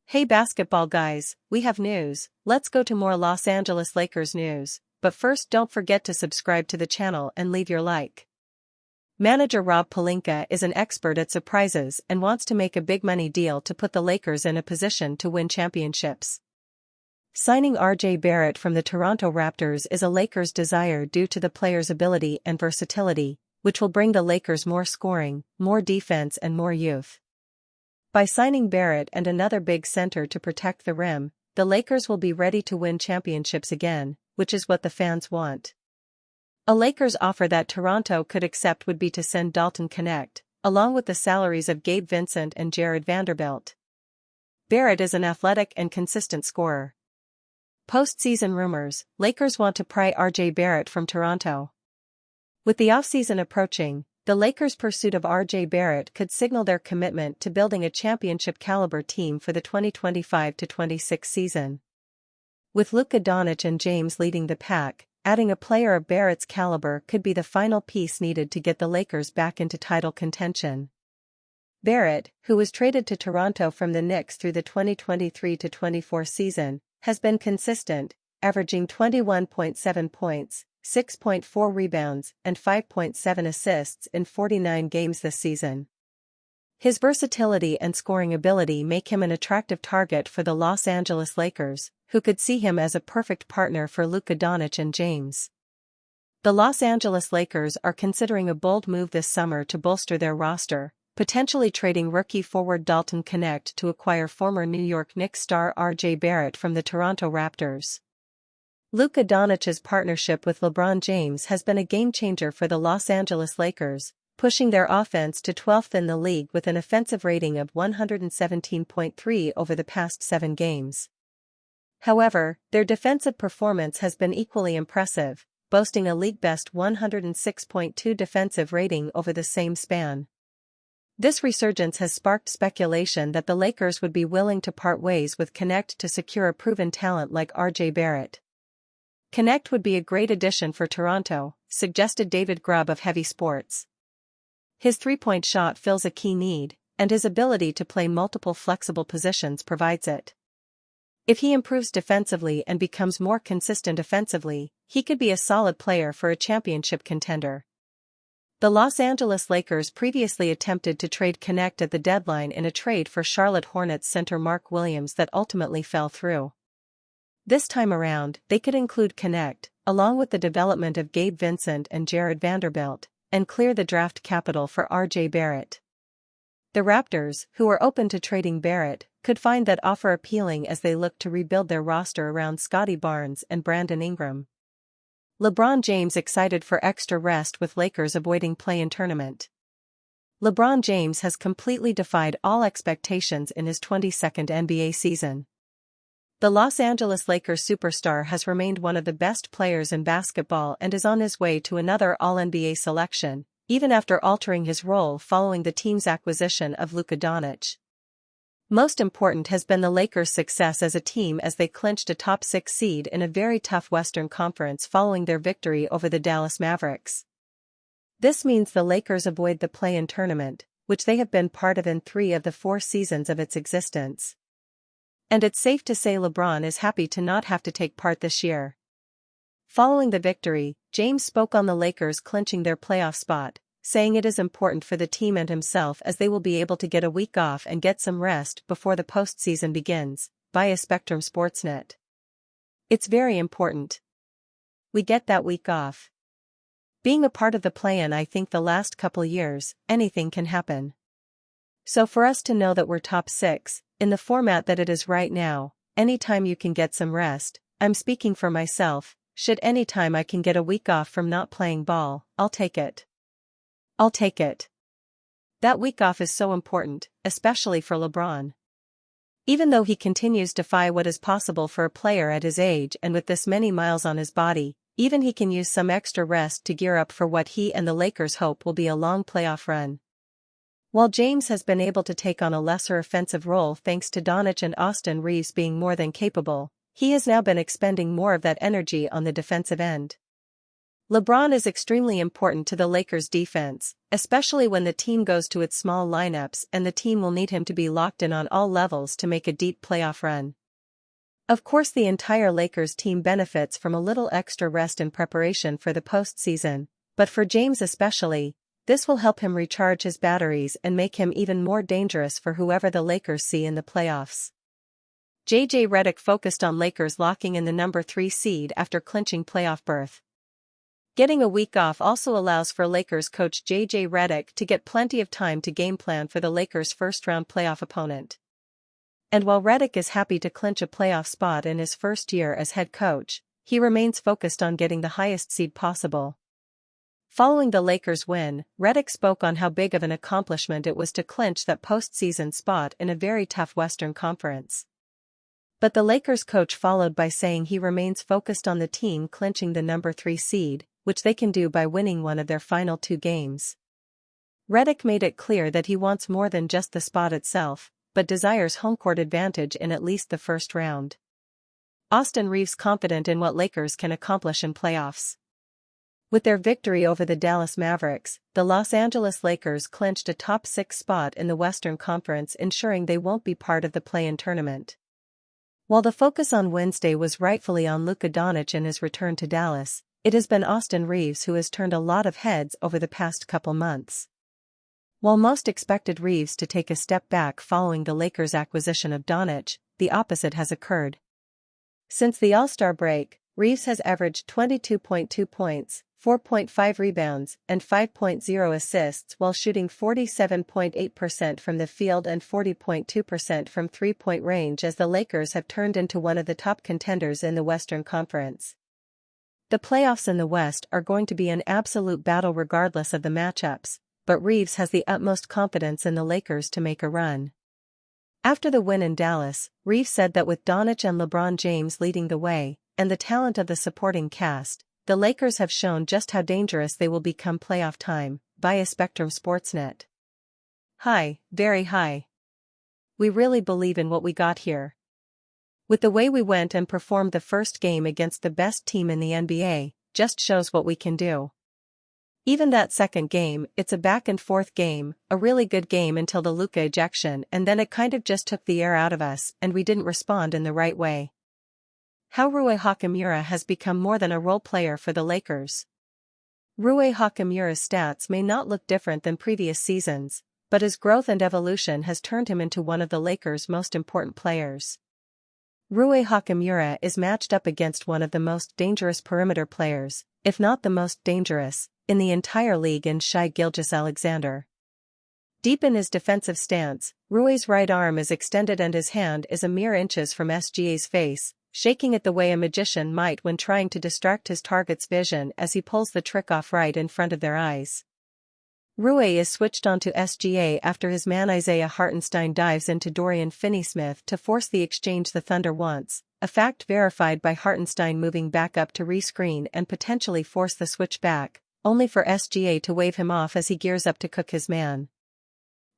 Hey basketball guys, we have news. Let's go to more Los Angeles Lakers news, but first don't forget to subscribe to the channel and leave your like. Manager Rob Pelinka is an expert at surprises and wants to make a big money deal to put the Lakers in a position to win championships. Signing RJ Barrett from the Toronto Raptors is a Lakers' desire due to the player's ability and versatility, which will bring the Lakers more scoring, more defense and more youth. By signing Barrett and another big center to protect the rim, the Lakers will be ready to win championships again, which is what the fans want. A Lakers offer that Toronto could accept would be to send Dalton Knecht, along with the salaries of Gabe Vincent and Jared Vanderbilt. Barrett is an athletic and consistent scorer. Postseason rumors: Lakers want to pry RJ Barrett from Toronto. With the offseason approaching, the Lakers' pursuit of RJ Barrett could signal their commitment to building a championship-caliber team for the 2025-26 season. With Luka Doncic and James leading the pack, adding a player of Barrett's caliber could be the final piece needed to get the Lakers back into title contention. Barrett, who was traded to Toronto from the Knicks through the 2023-24 season, has been consistent, averaging 21.7 points, 6.4 rebounds, and 5.7 assists in 49 games this season. His versatility and scoring ability make him an attractive target for the Los Angeles Lakers, who could see him as a perfect partner for Luka Doncic and James. The Los Angeles Lakers are considering a bold move this summer to bolster their roster, potentially trading rookie forward Dalton Knecht to acquire former New York Knicks star RJ Barrett from the Toronto Raptors. Luka Doncic's partnership with LeBron James has been a game-changer for the Los Angeles Lakers, pushing their offense to 12th in the league with an offensive rating of 117.3 over the past 7 games. However, their defensive performance has been equally impressive, boasting a league-best 106.2 defensive rating over the same span. This resurgence has sparked speculation that the Lakers would be willing to part ways with Knecht to secure a proven talent like RJ Barrett. Knecht would be a great addition for Toronto, suggested David Grubb of Heavy Sports. His three-point shot fills a key need, and his ability to play multiple flexible positions provides it. If he improves defensively and becomes more consistent offensively, he could be a solid player for a championship contender. The Los Angeles Lakers previously attempted to trade Knecht at the deadline in a trade for Charlotte Hornets center Mark Williams that ultimately fell through. This time around, they could include Knecht, along with the development of Gabe Vincent and Jared Vanderbilt, and clear the draft capital for RJ Barrett. The Raptors, who are open to trading Barrett, could find that offer appealing as they look to rebuild their roster around Scottie Barnes and Brandon Ingram. LeBron James excited for extra rest with Lakers avoiding play-in tournament. LeBron James has completely defied all expectations in his 22nd NBA season. The Los Angeles Lakers superstar has remained one of the best players in basketball and is on his way to another All-NBA selection, even after altering his role following the team's acquisition of Luka Doncic. Most important has been the Lakers' success as a team as they clinched a top 6 seed in a very tough Western Conference following their victory over the Dallas Mavericks. This means the Lakers avoid the play-in tournament, which they have been part of in 3 of the 4 seasons of its existence. And it's safe to say LeBron is happy to not have to take part this year. Following the victory, James spoke on the Lakers clinching their playoff spot, saying it is important for the team and himself as they will be able to get a week off and get some rest before the postseason begins, via Spectrum Sportsnet. It's very important. We get that week off. Being a part of the play-in, I think the last couple years, anything can happen. So for us to know that we're top 6, in the format that it is right now, anytime you can get some rest, I'm speaking for myself, should anytime I can get a week off from not playing ball, I'll take it. I'll take it. That week off is so important, especially for LeBron. Even though he continues to defy what is possible for a player at his age and with this many miles on his body, even he can use some extra rest to gear up for what he and the Lakers hope will be a long playoff run. While James has been able to take on a lesser offensive role thanks to Doncic and Austin Reeves being more than capable, he has now been expending more of that energy on the defensive end. LeBron is extremely important to the Lakers' defense, especially when the team goes to its small lineups, and the team will need him to be locked in on all levels to make a deep playoff run. Of course, the entire Lakers team benefits from a little extra rest in preparation for the postseason, but for James especially, this will help him recharge his batteries and make him even more dangerous for whoever the Lakers see in the playoffs. JJ Redick focused on Lakers locking in the number 3 seed after clinching playoff berth. Getting a week off also allows for Lakers coach JJ Redick to get plenty of time to game plan for the Lakers' first-round playoff opponent. And while Redick is happy to clinch a playoff spot in his first year as head coach, he remains focused on getting the highest seed possible. Following the Lakers' win, Redick spoke on how big of an accomplishment it was to clinch that postseason spot in a very tough Western Conference. But the Lakers coach followed by saying he remains focused on the team clinching the number 3 seed, which they can do by winning one of their final 2 games. Redick made it clear that he wants more than just the spot itself, but desires home court advantage in at least the first round. Austin Reaves confident in what Lakers can accomplish in playoffs. With their victory over the Dallas Mavericks, the Los Angeles Lakers clinched a top 6 spot in the Western Conference, ensuring they won't be part of the play-in tournament. While the focus on Wednesday was rightfully on Luka Doncic and his return to Dallas, it has been Austin Reaves who has turned a lot of heads over the past couple months. While most expected Reaves to take a step back following the Lakers' acquisition of Doncic, the opposite has occurred. Since the All-Star break, Reaves has averaged 22.2 points, 4.5 rebounds, and 5.0 assists while shooting 47.8% from the field and 40.2% from three-point range as the Lakers have turned into one of the top contenders in the Western Conference. The playoffs in the West are going to be an absolute battle regardless of the matchups, but Reaves has the utmost confidence in the Lakers to make a run. After the win in Dallas, Reaves said that with Doncic and LeBron James leading the way, and the talent of the supporting cast, the Lakers have shown just how dangerous they will become playoff time, via Spectrum Sportsnet. High, very high. We really believe in what we got here. With the way we went and performed the first game against the best team in the NBA, just shows what we can do. Even that second game, it's a back-and-forth game, a really good game until the Luka ejection, and then it kind of just took the air out of us and we didn't respond in the right way. How Rui Hachimura has become more than a role player for the Lakers. Rui Hachimura's stats may not look different than previous seasons, but his growth and evolution has turned him into one of the Lakers' most important players. Rui Hachimura is matched up against one of the most dangerous perimeter players, if not the most dangerous, in the entire league in Shai Gilgeous-Alexander. Deep in his defensive stance, Rui's right arm is extended and his hand is a mere inches from SGA's face, shaking it the way a magician might when trying to distract his target's vision as he pulls the trick off right in front of their eyes. Rui is switched onto SGA after his man Isaiah Hartenstein dives into Dorian Finney-Smith to force the exchange the Thunder wants, a fact verified by Hartenstein moving back up to rescreen and potentially force the switch back, only for SGA to wave him off as he gears up to cook his man.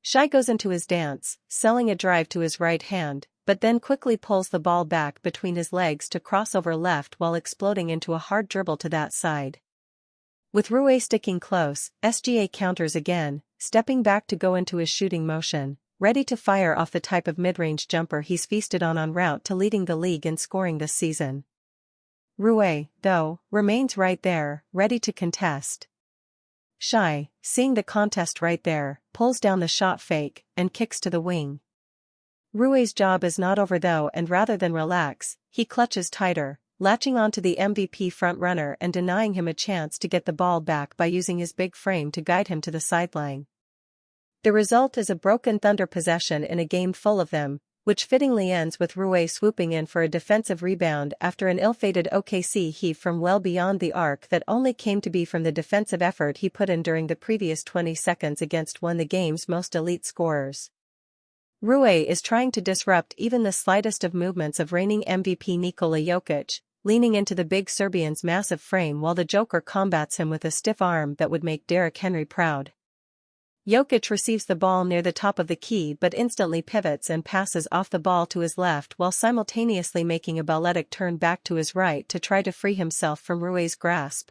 Shai goes into his dance, selling a drive to his right hand, but then quickly pulls the ball back between his legs to cross over left while exploding into a hard dribble to that side. With Rui sticking close, SGA counters again, stepping back to go into his shooting motion, ready to fire off the type of mid-range jumper he's feasted on en route to leading the league in scoring this season. Rui, though, remains right there, ready to contest. Shai, seeing the contest right there, pulls down the shot fake and kicks to the wing. Rui's job is not over though, and rather than relax, he clutches tighter, latching onto the MVP frontrunner and denying him a chance to get the ball back by using his big frame to guide him to the sideline. The result is a broken Thunder possession in a game full of them, which fittingly ends with Rui swooping in for a defensive rebound after an ill-fated OKC heave from well beyond the arc that only came to be from the defensive effort he put in during the previous 20 seconds against one of the game's most elite scorers. Rui is trying to disrupt even the slightest of movements of reigning MVP Nikola Jokic, leaning into the big Serbian's massive frame while the Joker combats him with a stiff arm that would make Derrick Henry proud. Jokic receives the ball near the top of the key but instantly pivots and passes off the ball to his left while simultaneously making a balletic turn back to his right to try to free himself from Rui's grasp.